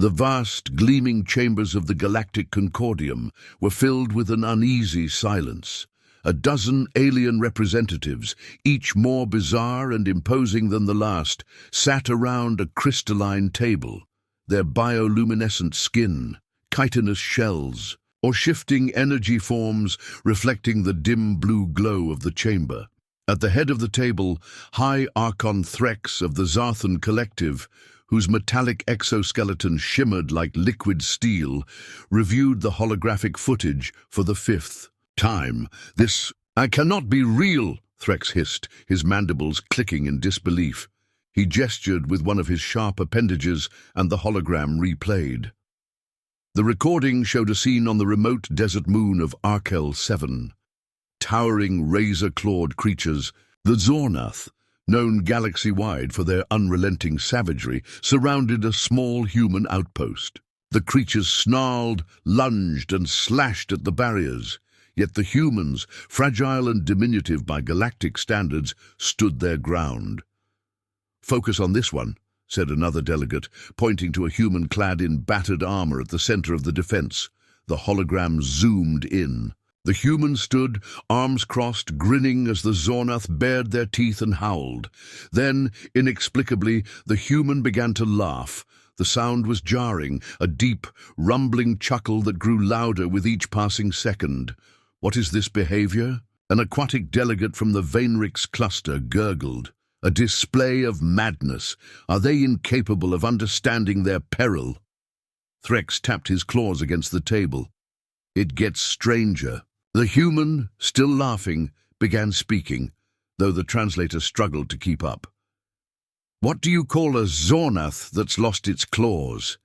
The vast, gleaming chambers of the Galactic Concordium were filled with an uneasy silence. A dozen alien representatives, each more bizarre and imposing than the last, sat around a crystalline table, their bioluminescent skin, chitinous shells, or shifting energy forms reflecting the dim blue glow of the chamber. At the head of the table, High Archon Threx of the Zarthan Collective, whose metallic exoskeleton shimmered like liquid steel, reviewed the holographic footage for the fifth time. "I cannot be real," Threx hissed, his mandibles clicking in disbelief. He gestured with one of his sharp appendages, and the hologram replayed. The recording showed a scene on the remote desert moon of Arkel 7. Towering, razor-clawed creatures, the Zornath, known galaxy-wide for their unrelenting savagery, surrounded a small human outpost. The creatures snarled, lunged, and slashed at the barriers. Yet the humans, fragile and diminutive by galactic standards, stood their ground. "Focus on this one," said another delegate, pointing to a human clad in battered armor at the center of the defense. The hologram zoomed in. The human stood, arms crossed, grinning as the Zornath bared their teeth and howled. Then, inexplicably, the human began to laugh. The sound was jarring, a deep, rumbling chuckle that grew louder with each passing second. "What is this behavior?" An aquatic delegate from the Vainrix cluster gurgled. "A display of madness. Are they incapable of understanding their peril?" Threx tapped his claws against the table. "It gets stranger." The human, still laughing, began speaking, though the translator struggled to keep up. "What do you call a Zornath that's lost its claws?"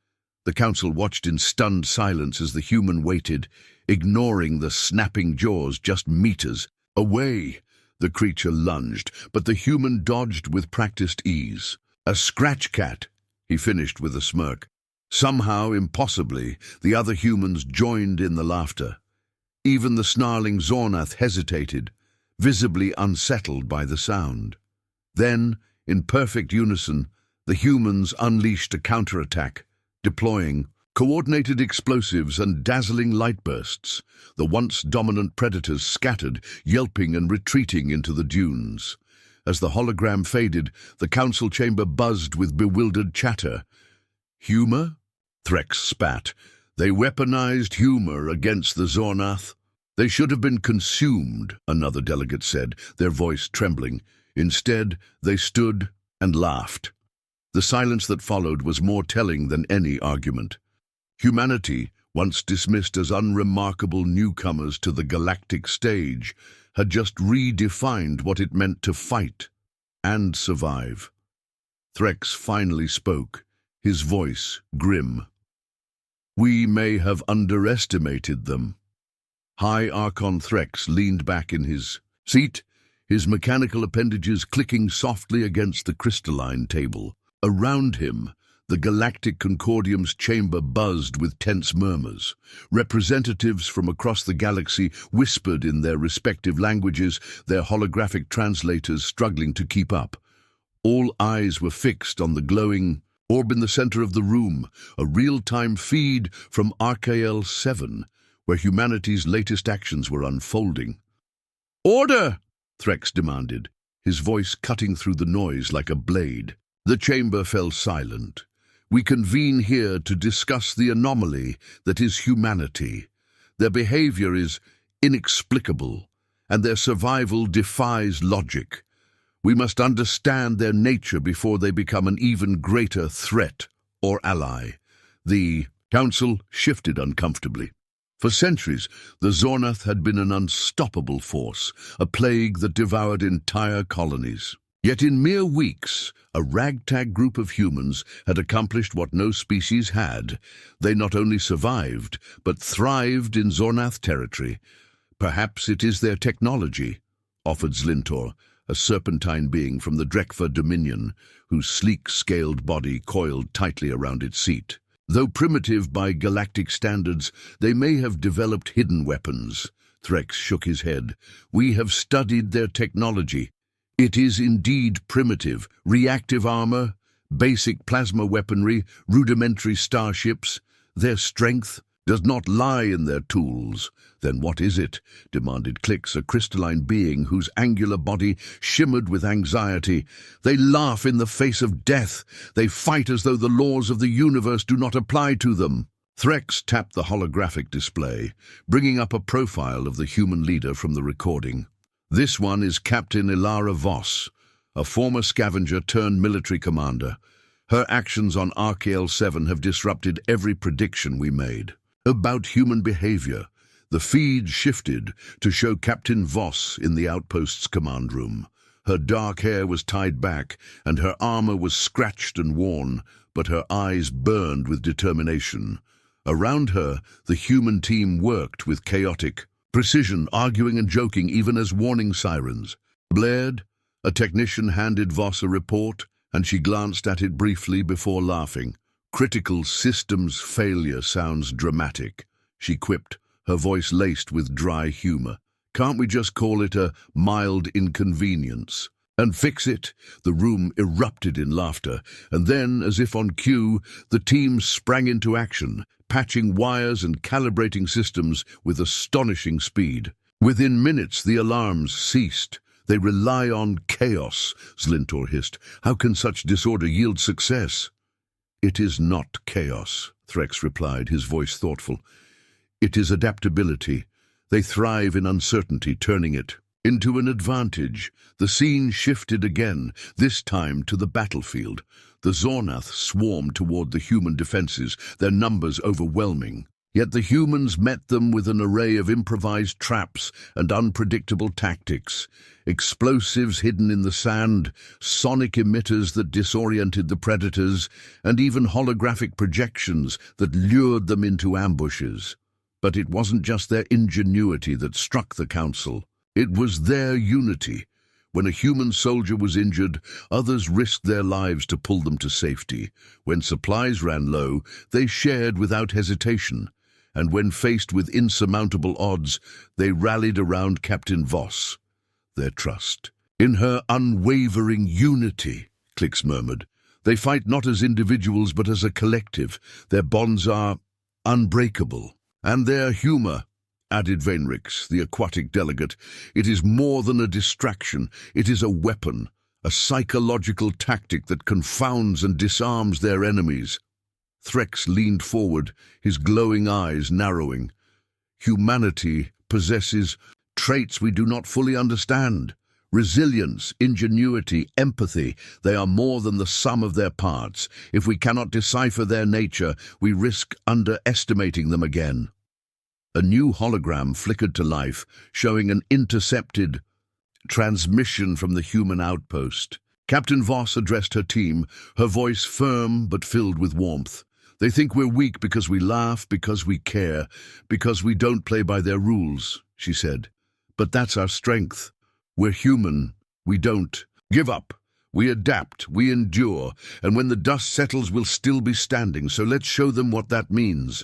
The council watched in stunned silence as the human waited, ignoring the snapping jaws just meters away. The creature lunged, but the human dodged with practiced ease. "A scratch cat," he finished with a smirk. Somehow, impossibly, the other humans joined in the laughter. Even the snarling Zornath hesitated, visibly unsettled by the sound. Then, in perfect unison, the humans unleashed a counterattack, deploying coordinated explosives and dazzling light bursts. The once dominant predators scattered, yelping and retreating into the dunes. As the hologram faded, the council chamber buzzed with bewildered chatter. "Humor?" Threx spat. "They weaponized humor against the Zornath." "They should have been consumed," another delegate said, their voice trembling. Instead, they stood and laughed. The silence that followed was more telling than any argument. Humanity, once dismissed as unremarkable newcomers to the galactic stage, had just redefined what it meant to fight and survive. Threx finally spoke, his voice grim. "We may have underestimated them." High Archon Threx leaned back in his seat, his mechanical appendages clicking softly against the crystalline table. Around him, the Galactic Concordium's chamber buzzed with tense murmurs. Representatives from across the galaxy whispered in their respective languages, their holographic translators struggling to keep up. All eyes were fixed on the glowing orb in the center of the room, a real-time feed from Arkel 7, where humanity's latest actions were unfolding. "Order!" Threx demanded, his voice cutting through the noise like a blade. The chamber fell silent. "We convene here to discuss the anomaly that is humanity. Their behavior is inexplicable, and their survival defies logic. We must understand their nature before they become an even greater threat or ally." The council shifted uncomfortably. For centuries, the Zornath had been an unstoppable force, a plague that devoured entire colonies. Yet in mere weeks, a ragtag group of humans had accomplished what no species had. They not only survived, but thrived in Zornath territory. "Perhaps it is their technology," offered Zlintor, a serpentine being from the Drekva Dominion, whose sleek, scaled body coiled tightly around its seat. "Though primitive by galactic standards, they may have developed hidden weapons." Threx shook his head. "We have studied their technology. It is indeed primitive. Reactive armor, basic plasma weaponry, rudimentary starships. Their strength does not lie in their tools. Then what is it? Demanded Clix, a crystalline being whose angular body shimmered with anxiety. They laugh in the face of death. They fight as though the laws of the universe do not apply to them. Threx tapped the holographic display, bringing up a profile of the human leader from the recording. This one is Captain Ilara Voss, a former scavenger turned military commander. Her actions on RKL-7 have disrupted every prediction we made. About human behavior, the feed shifted to show Captain Voss in the outpost's command room. Her dark hair was tied back, and her armor was scratched and worn, but her eyes burned with determination. Around her, the human team worked with chaotic precision, arguing and joking even as warning sirens blared. A technician handed Voss a report, and she glanced at it briefly before laughing. "Critical systems failure sounds dramatic," she quipped, her voice laced with dry humor. "Can't we just call it a mild inconvenience and fix it?" The room erupted in laughter, and then, as if on cue, the team sprang into action, patching wires and calibrating systems with astonishing speed. Within minutes, the alarms ceased. "They rely on chaos," Zlintor hissed. "How can such disorder yield success?" "It is not chaos," Threx replied, his voice thoughtful. "It is adaptability. They thrive in uncertainty, turning it into an advantage." The scene shifted again, this time to the battlefield. The Zornath swarmed toward the human defenses, their numbers overwhelming. Yet the humans met them with an array of improvised traps and unpredictable tactics. Explosives hidden in the sand, sonic emitters that disoriented the predators, and even holographic projections that lured them into ambushes. But it wasn't just their ingenuity that struck the Council. It was their unity. When a human soldier was injured, others risked their lives to pull them to safety. When supplies ran low, they shared without hesitation. And when faced with insurmountable odds, they rallied around Captain Voss. Their trust in her unwavering unity, Clix murmured. They fight not as individuals but as a collective. Their bonds are unbreakable. And their humor, added Vainrix, the aquatic delegate. It is more than a distraction. It is a weapon, a psychological tactic that confounds and disarms their enemies. Threx leaned forward, his glowing eyes narrowing. Humanity possesses traits we do not fully understand. Resilience, ingenuity, empathy, they are more than the sum of their parts. If we cannot decipher their nature, we risk underestimating them again. A new hologram flickered to life, showing an intercepted transmission from the human outpost. Captain Voss addressed her team, her voice firm but filled with warmth. "They think we're weak because we laugh, because we care, because we don't play by their rules," she said. "But that's our strength. We're human. We don't give up. We adapt, we endure, and when the dust settles, we'll still be standing, so let's show them what that means."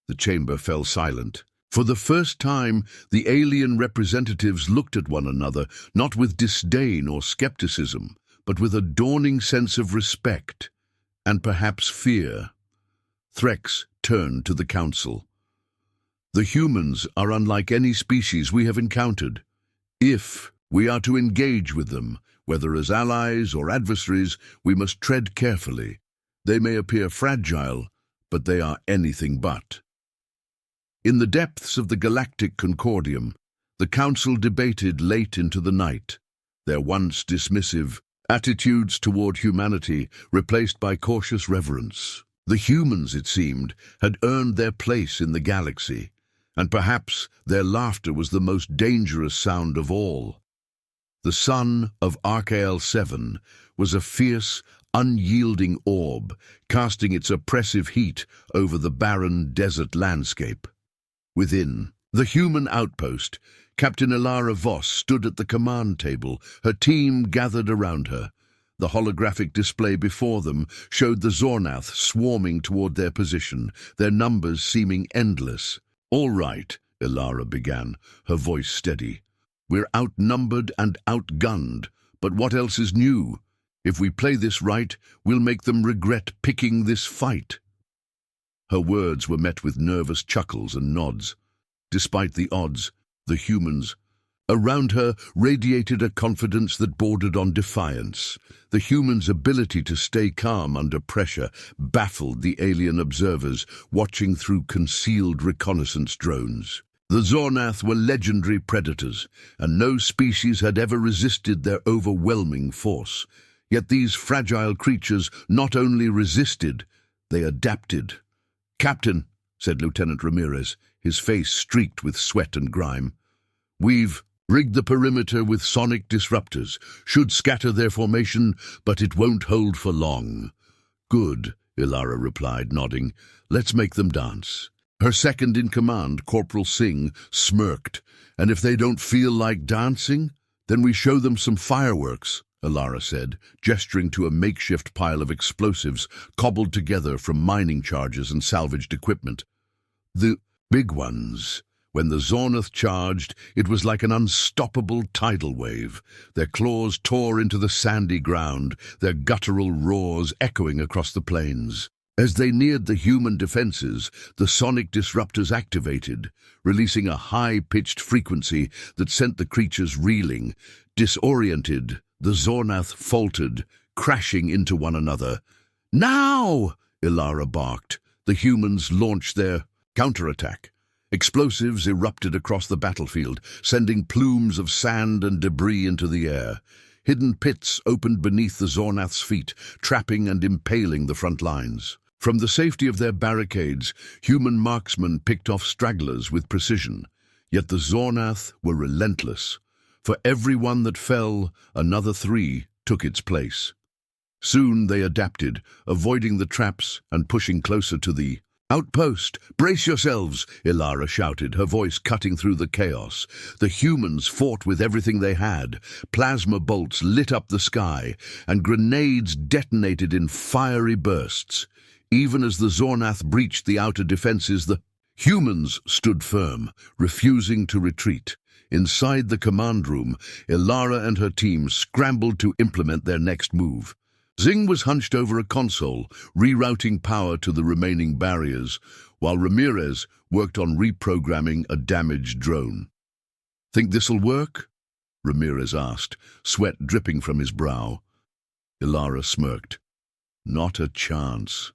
The chamber fell silent. For the first time, the alien representatives looked at one another, not with disdain or skepticism, but with a dawning sense of respect, and perhaps fear. Threx turned to the Council. "The humans are unlike any species we have encountered. If we are to engage with them, whether as allies or adversaries, we must tread carefully. They may appear fragile, but they are anything but." In the depths of the Galactic Concordium, the Council debated late into the night, their once dismissive attitudes toward humanity replaced by cautious reverence. The humans, it seemed, had earned their place in the galaxy, and perhaps their laughter was the most dangerous sound of all. The sun of RKL-7 was a fierce, unyielding orb, casting its oppressive heat over the barren desert landscape. Within the human outpost, Captain Ilara Voss stood at the command table, her team gathered around her. The holographic display before them showed the Zornath swarming toward their position, their numbers seeming endless. "All right," Ilara began, her voice steady. "We're outnumbered and outgunned, but what else is new? If we play this right, we'll make them regret picking this fight." Her words were met with nervous chuckles and nods. Despite the odds, the humans around her radiated a confidence that bordered on defiance. The humans' ability to stay calm under pressure baffled the alien observers watching through concealed reconnaissance drones. The Zornath were legendary predators, and no species had ever resisted their overwhelming force. Yet these fragile creatures not only resisted, they adapted. "Captain," said Lieutenant Ramirez, his face streaked with sweat and grime, "we've rigged the perimeter with sonic disruptors. Should scatter their formation, but it won't hold for long." "Good," Ilara replied, nodding. "Let's make them dance." Her second-in-command, Corporal Singh, smirked. "And if they don't feel like dancing, then we show them some fireworks," Ilara said, gesturing to a makeshift pile of explosives cobbled together from mining charges and salvaged equipment. "The big ones." When the Zornath charged, it was like an unstoppable tidal wave. Their claws tore into the sandy ground, their guttural roars echoing across the plains. As they neared the human defenses, the sonic disruptors activated, releasing a high-pitched frequency that sent the creatures reeling. Disoriented, the Zornath faltered, crashing into one another. "Now!" Ilara barked. The humans launched their counterattack. Explosives erupted across the battlefield, sending plumes of sand and debris into the air. Hidden pits opened beneath the Zornath's feet, trapping and impaling the front lines. From the safety of their barricades, human marksmen picked off stragglers with precision. Yet the Zornath were relentless. For every one that fell, another 3 took its place. Soon they adapted, avoiding the traps and pushing closer to the outpost. "Brace yourselves," Ilara shouted, her voice cutting through the chaos. The humans fought with everything they had. Plasma bolts lit up the sky, and grenades detonated in fiery bursts. Even as the Zornath breached the outer defenses, the humans stood firm, refusing to retreat. Inside the command room, Ilara and her team scrambled to implement their next move. Zing was hunched over a console, rerouting power to the remaining barriers, while Ramirez worked on reprogramming a damaged drone. "Think this'll work?" Ramirez asked, sweat dripping from his brow. Ilara smirked. "Not a chance.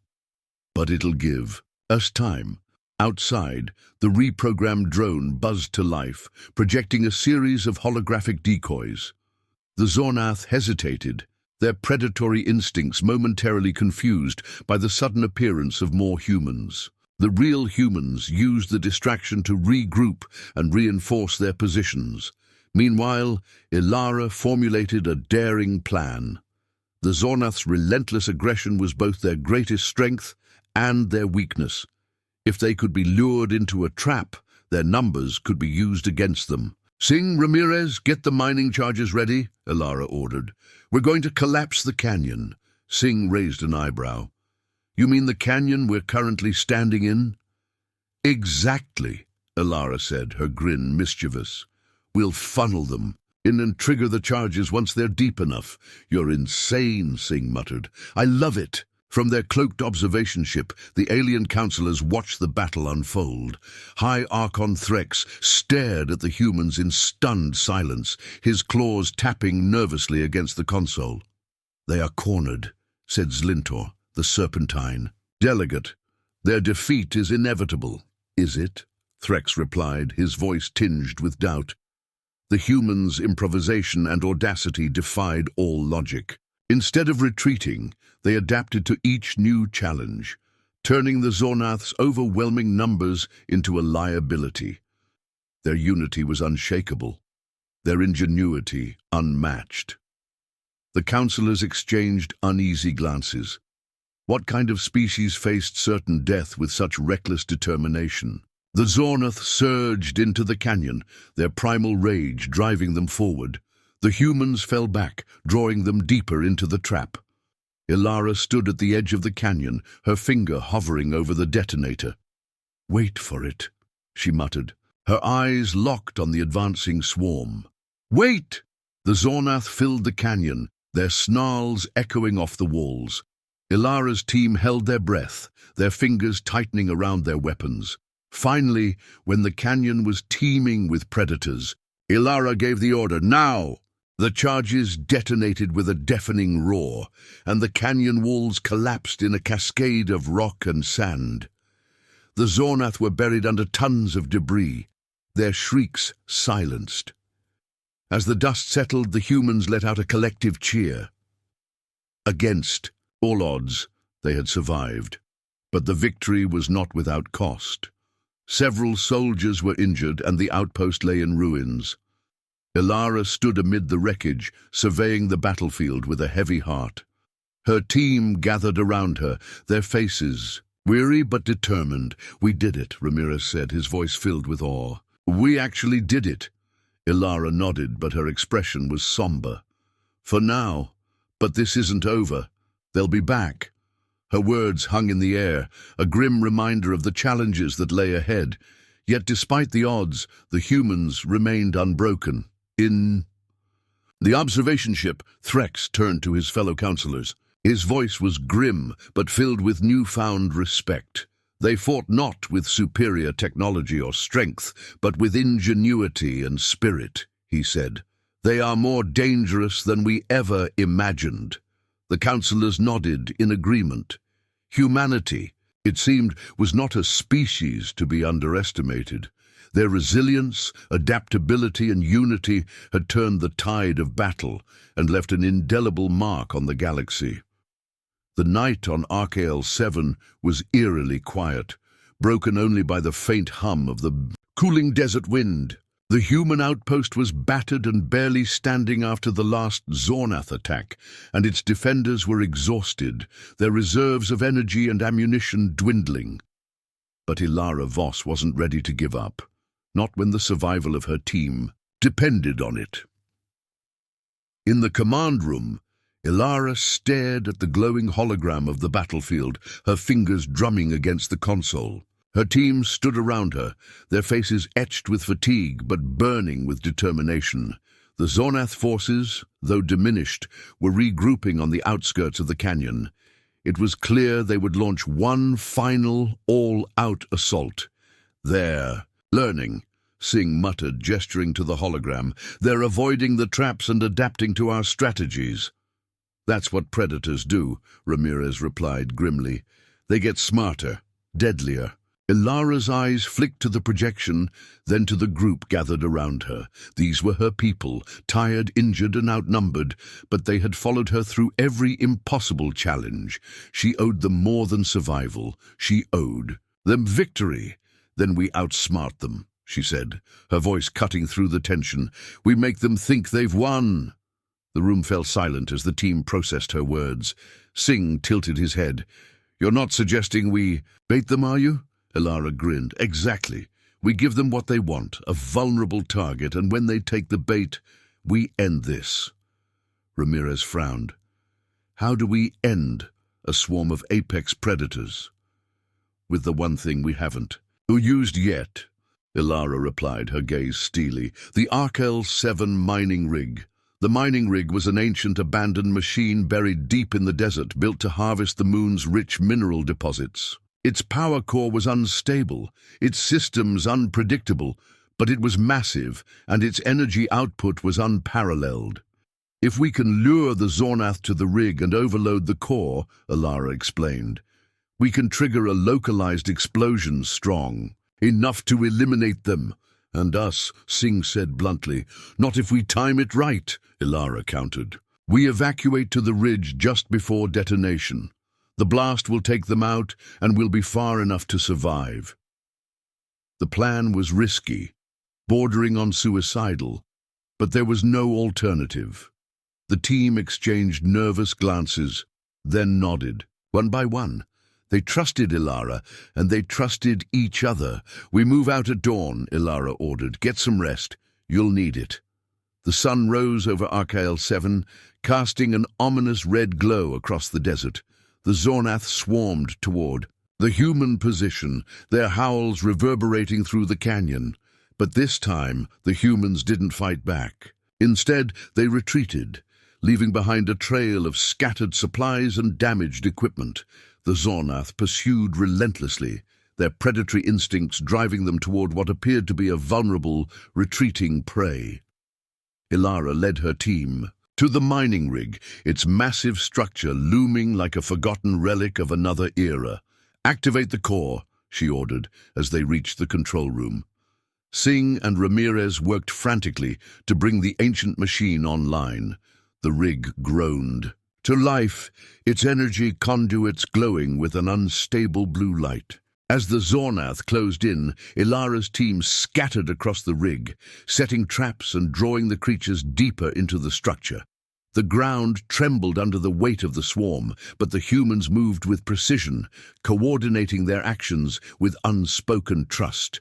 But it'll give us time." Outside, the reprogrammed drone buzzed to life, projecting a series of holographic decoys. The Zornath hesitated, their predatory instincts momentarily confused by the sudden appearance of more humans. The real humans used the distraction to regroup and reinforce their positions. Meanwhile, Ilara formulated a daring plan. The Zornath's relentless aggression was both their greatest strength and their weakness. If they could be lured into a trap, their numbers could be used against them. "Singh, Ramirez, get the mining charges ready," Ilara ordered. "We're going to collapse the canyon." Singh raised an eyebrow. "You mean the canyon we're currently standing in?" "Exactly," Ilara said, her grin mischievous. "We'll funnel them in and trigger the charges once they're deep enough." "You're insane," Singh muttered. "I love it." From their cloaked observation ship, the alien counselors watched the battle unfold. High Archon Threx stared at the humans in stunned silence, his claws tapping nervously against the console. "They are cornered," said Zlintor, the Serpentine. "Delegate, their defeat is inevitable." "Is it?" Threx replied, his voice tinged with doubt. The humans' improvisation and audacity defied all logic. Instead of retreating, they adapted to each new challenge, turning the Zornath's overwhelming numbers into a liability. Their unity was unshakable, their ingenuity unmatched. The counselors exchanged uneasy glances. What kind of species faced certain death with such reckless determination? The Zornath surged into the canyon, their primal rage driving them forward. The humans fell back, drawing them deeper into the trap. Ilara stood at the edge of the canyon, her finger hovering over the detonator. "Wait for it," she muttered, her eyes locked on the advancing swarm. "Wait!" The Zornath filled the canyon, their snarls echoing off the walls. Ilara's team held their breath, their fingers tightening around their weapons. Finally, when the canyon was teeming with predators, Ilara gave the order, "Now!" The charges detonated with a deafening roar, and the canyon walls collapsed in a cascade of rock and sand. The Zornath were buried under tons of debris, their shrieks silenced. As the dust settled, the humans let out a collective cheer. Against all odds, they had survived, but the victory was not without cost. Several soldiers were injured, and the outpost lay in ruins. Ilara stood amid the wreckage, surveying the battlefield with a heavy heart. Her team gathered around her, their faces weary but determined. "We did it," Ramirez said, his voice filled with awe. "We actually did it." Ilara nodded, but her expression was somber. "For now, but this isn't over. They'll be back." Her words hung in the air, a grim reminder of the challenges that lay ahead. Yet despite the odds, the humans remained unbroken. In the observation ship, Threx turned to his fellow counselors. His voice was grim, but filled with newfound respect. "They fought not with superior technology or strength, but with ingenuity and spirit," he said. "They are more dangerous than we ever imagined." The counselors nodded in agreement. Humanity, it seemed, was not a species to be underestimated. Their resilience, adaptability, and unity had turned the tide of battle and left an indelible mark on the galaxy. The night on Archael 7 was eerily quiet, broken only by the faint hum of the cooling desert wind. The human outpost was battered and barely standing after the last Zornath attack, and its defenders were exhausted, their reserves of energy and ammunition dwindling. But Ilara Voss wasn't ready to give up, not when the survival of her team depended on it. In the command room, Ilara stared at the glowing hologram of the battlefield, her fingers drumming against the console. Her team stood around her, their faces etched with fatigue but burning with determination. The Zornath forces, though diminished, were regrouping on the outskirts of the canyon. It was clear they would launch one final, all-out assault. "They're learning," Singh muttered, gesturing to the hologram. "They're avoiding the traps and adapting to our strategies." "That's what predators do," Ramirez replied grimly. "They get smarter, deadlier." Ilara's eyes flicked to the projection, then to the group gathered around her. These were her people, tired, injured, and outnumbered, but they had followed her through every impossible challenge. She owed them more than survival. She owed them victory. "Then we outsmart them," she said, her voice cutting through the tension. "We make them think they've won." The room fell silent as the team processed her words. Singh tilted his head. "You're not suggesting we bait them, are you?" Ilara grinned. "Exactly. We give them what they want, a vulnerable target, and when they take the bait, we end this." Ramirez frowned. "How do we end a swarm of apex predators?" "With the one thing we haven't used yet," Ilara replied, her gaze steely. "The Archael 7 mining rig." The mining rig was an ancient abandoned machine buried deep in the desert, built to harvest the moon's rich mineral deposits. Its power core was unstable, its systems unpredictable, but it was massive, and its energy output was unparalleled. "If we can lure the Zornath to the rig and overload the core," Ilara explained, "we can trigger a localized explosion strong, enough to eliminate them." "And us," Singh said bluntly. "Not if we time it right," Ilara countered. "We evacuate to the ridge just before detonation. The blast will take them out, and we'll be far enough to survive." The plan was risky, bordering on suicidal, but there was no alternative. The team exchanged nervous glances, then nodded, one by one. They trusted Ilara, and they trusted each other. "We move out at dawn," Ilara ordered. "Get some rest. You'll need it." The sun rose over Archael 7, casting an ominous red glow across the desert. The Zornath swarmed toward the human position, their howls reverberating through the canyon. But this time, the humans didn't fight back. Instead, they retreated, leaving behind a trail of scattered supplies and damaged equipment. The Zornath pursued relentlessly, their predatory instincts driving them toward what appeared to be a vulnerable, retreating prey. Ilara led her team to the mining rig, its massive structure looming like a forgotten relic of another era. "Activate the core," she ordered as they reached the control room. Singh and Ramirez worked frantically to bring the ancient machine online. The rig groaned to life, its energy conduits glowing with an unstable blue light. As the Zornath closed in, Ilara's team scattered across the rig, setting traps and drawing the creatures deeper into the structure. The ground trembled under the weight of the swarm, but the humans moved with precision, coordinating their actions with unspoken trust.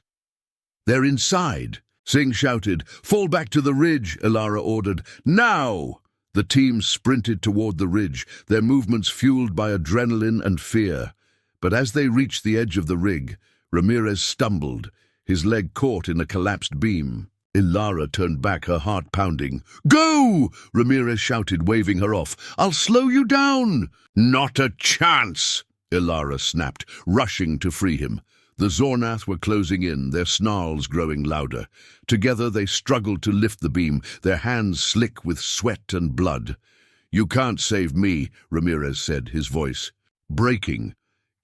"They're inside," Singh shouted. "Fall back to the ridge," Ilara ordered. "Now!" The team sprinted toward the ridge, their movements fueled by adrenaline and fear. But as they reached the edge of the rig, Ramirez stumbled, his leg caught in a collapsed beam. Ilara turned back, her heart pounding. "Go!" Ramirez shouted, waving her off. "I'll slow you down!" "Not a chance!" Ilara snapped, rushing to free him. The Zornath were closing in, their snarls growing louder. Together they struggled to lift the beam, their hands slick with sweat and blood. "You can't save me," Ramirez said, his voice breaking.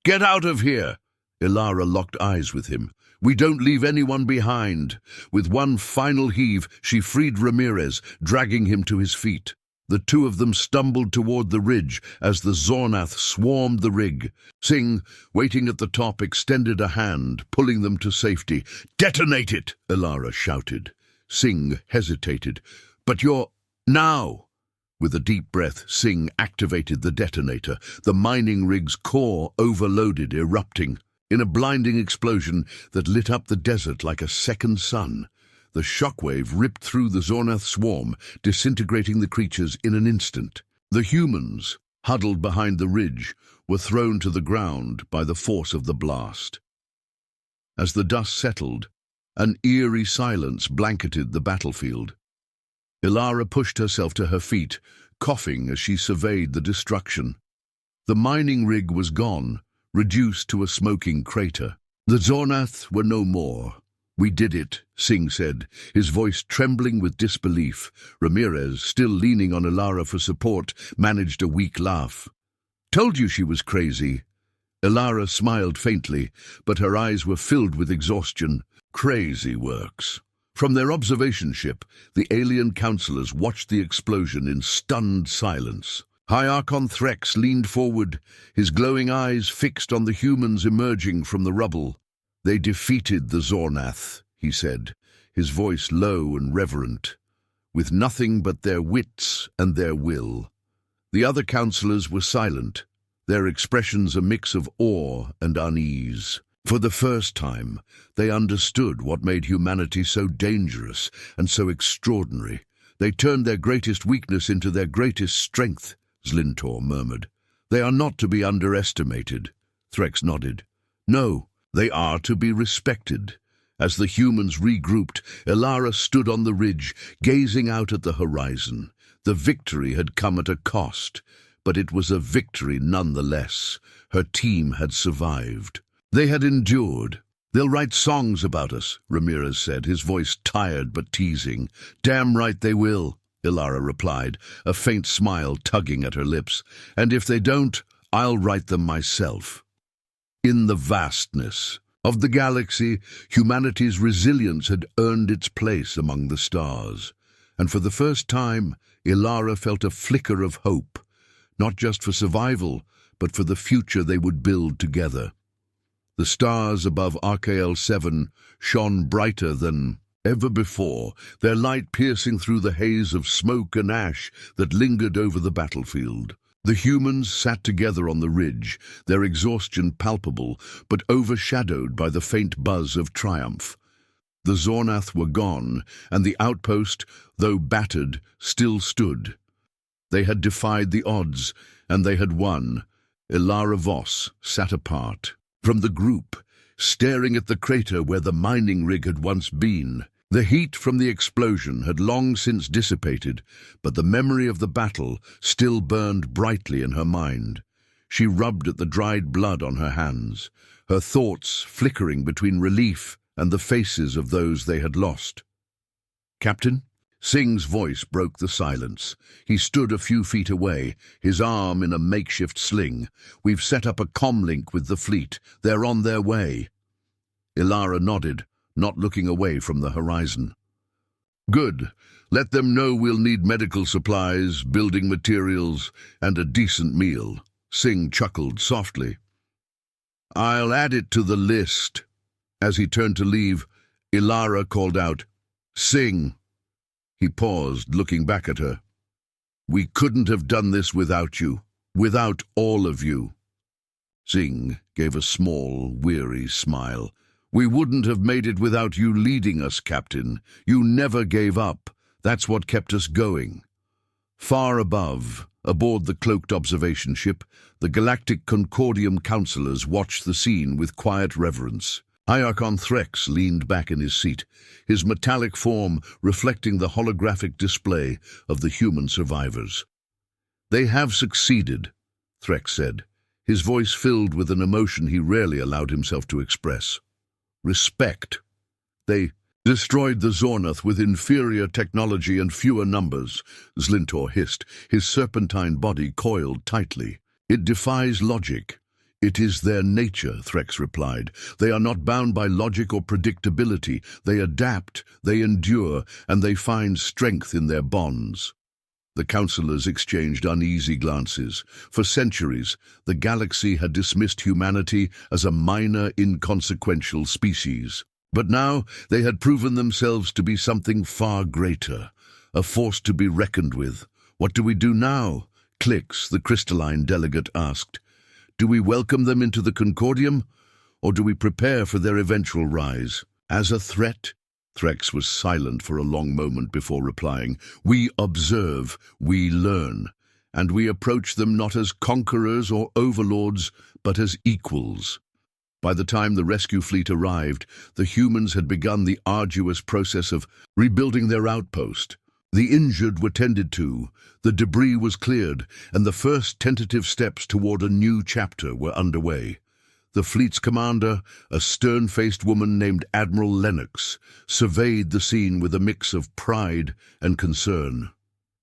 "Get out of here!" Ilara locked eyes with him. "We don't leave anyone behind." With one final heave, she freed Ramirez, dragging him to his feet. The two of them stumbled toward the ridge as the Zornath swarmed the rig. Singh, waiting at the top, extended a hand, pulling them to safety. "Detonate it!" Ilara shouted. Singh hesitated. "But you're... now!" With a deep breath, Singh activated the detonator, the mining rig's core overloaded, erupting. In a blinding explosion that lit up the desert like a second sun, the shockwave ripped through the Zornath swarm, disintegrating the creatures in an instant. The humans, huddled behind the ridge, were thrown to the ground by the force of the blast. As the dust settled, an eerie silence blanketed the battlefield. Ilara pushed herself to her feet, coughing as she surveyed the destruction. The mining rig was gone, reduced to a smoking crater. The Zornath were no more. "We did it," Singh said, his voice trembling with disbelief. Ramirez, still leaning on Ilara for support, managed a weak laugh. "Told you she was crazy." Ilara smiled faintly, but her eyes were filled with exhaustion. "Crazy works." From their observation ship, the alien counselors watched the explosion in stunned silence. High Archon Threx leaned forward, his glowing eyes fixed on the humans emerging from the rubble. "They defeated the Zornath," he said, his voice low and reverent, "with nothing but their wits and their will." The other counselors were silent, their expressions a mix of awe and unease. For the first time, they understood what made humanity so dangerous and so extraordinary. "They turned their greatest weakness into their greatest strength," Zlintor murmured. "They are not to be underestimated." Threx nodded. "No, they are to be respected." As the humans regrouped, Ilara stood on the ridge, gazing out at the horizon. The victory had come at a cost, but it was a victory nonetheless. Her team had survived. They had endured. "They'll write songs about us," Ramirez said, his voice tired but teasing. "Damn right they will," Ilara replied, a faint smile tugging at her lips. "And if they don't, I'll write them myself." In the vastness of the galaxy, humanity's resilience had earned its place among the stars. And for the first time, Ilara felt a flicker of hope, not just for survival, but for the future they would build together. The stars above Archael 7 shone brighter than ever before, their light piercing through the haze of smoke and ash that lingered over the battlefield. The humans sat together on the ridge, their exhaustion palpable, but overshadowed by the faint buzz of triumph. The Zornath were gone, and the outpost, though battered, still stood. They had defied the odds, and they had won. Ilara Voss sat apart from the group, staring at the crater where the mining rig had once been. The heat from the explosion had long since dissipated, but the memory of the battle still burned brightly in her mind. She rubbed at the dried blood on her hands, her thoughts flickering between relief and the faces of those they had lost. "Captain?" Singh's voice broke the silence. He stood a few feet away, his arm in a makeshift sling. "We've set up a comlink with the fleet. They're on their way." Ilara nodded, not looking away from the horizon. "Good. Let them know we'll need medical supplies, building materials, and a decent meal." Singh chuckled softly. "I'll add it to the list." As he turned to leave, Ilara called out, "Singh." He paused, looking back at her. "We couldn't have done this without you, without all of you." Singh gave a small, weary smile. "We wouldn't have made it without you leading us, Captain. You never gave up. That's what kept us going." Far above, aboard the cloaked observation ship, the Galactic Concordium counselors watched the scene with quiet reverence. Iarchon Threx leaned back in his seat, his metallic form reflecting the holographic display of the human survivors. "They have succeeded," Threx said, his voice filled with an emotion he rarely allowed himself to express. "Respect. They destroyed the Zornoth with inferior technology and fewer numbers," Zlintor hissed, his serpentine body coiled tightly. "It defies logic." "It is their nature," Threx replied. "They are not bound by logic or predictability. They adapt, they endure, and they find strength in their bonds." The counselors exchanged uneasy glances. For centuries, the galaxy had dismissed humanity as a minor, inconsequential species. But now they had proven themselves to be something far greater, a force to be reckoned with. "What do we do now?" Clix, the crystalline delegate, asked. "Do we welcome them into the Concordium, or do we prepare for their eventual rise? As a threat?" Threx was silent for a long moment before replying. "We observe, we learn, and we approach them not as conquerors or overlords, but as equals." By the time the rescue fleet arrived, the humans had begun the arduous process of rebuilding their outpost. The injured were tended to, the debris was cleared, and the first tentative steps toward a new chapter were underway. The fleet's commander, a stern-faced woman named Admiral Lennox, surveyed the scene with a mix of pride and concern.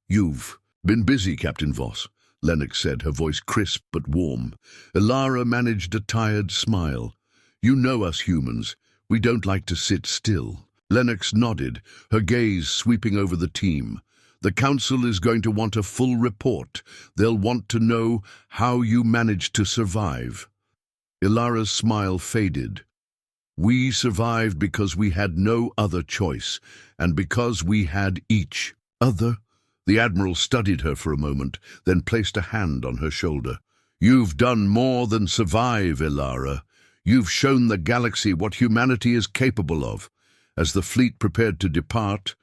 "You've been busy, Captain Voss," Lennox said, her voice crisp but warm. Ilara managed a tired smile. "You know us humans. We don't like to sit still." Lennox nodded, her gaze sweeping over the team. "The Council is going to want a full report. They'll want to know how you managed to survive." Ilara's smile faded. "We survived because we had no other choice, and because we had each other." The Admiral studied her for a moment, then placed a hand on her shoulder. "You've done more than survive, Ilara. You've shown the galaxy what humanity is capable of." As the fleet prepared to depart,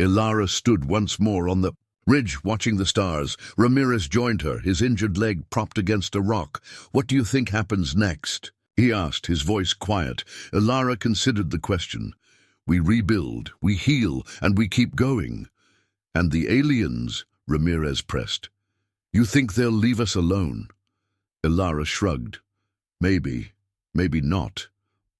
Ilara stood once more on the ridge watching the stars. Ramirez joined her, his injured leg propped against a rock. "What do you think happens next?" he asked, his voice quiet. Ilara considered the question. "We rebuild, we heal, and we keep going." "And the aliens?" Ramirez pressed. "You think they'll leave us alone?" Ilara shrugged. "Maybe, maybe not.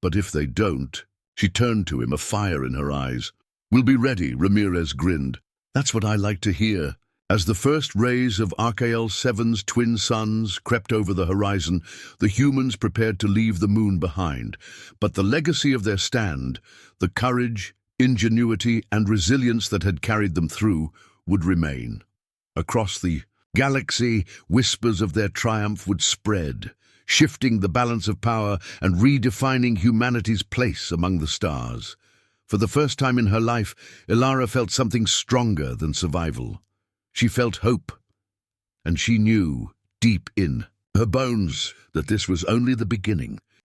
But if they don't..." She turned to him, a fire in her eyes. "We'll be ready," Ramirez grinned. "That's what I like to hear." As the first rays of Archael 7's twin suns crept over the horizon, the humans prepared to leave the moon behind. But the legacy of their stand, the courage, ingenuity, and resilience that had carried them through, would remain. Across the galaxy, whispers of their triumph would spread, shifting the balance of power and redefining humanity's place among the stars. For the first time in her life, Ilara felt something stronger than survival. She felt hope, and she knew, deep in her bones, that this was only the beginning.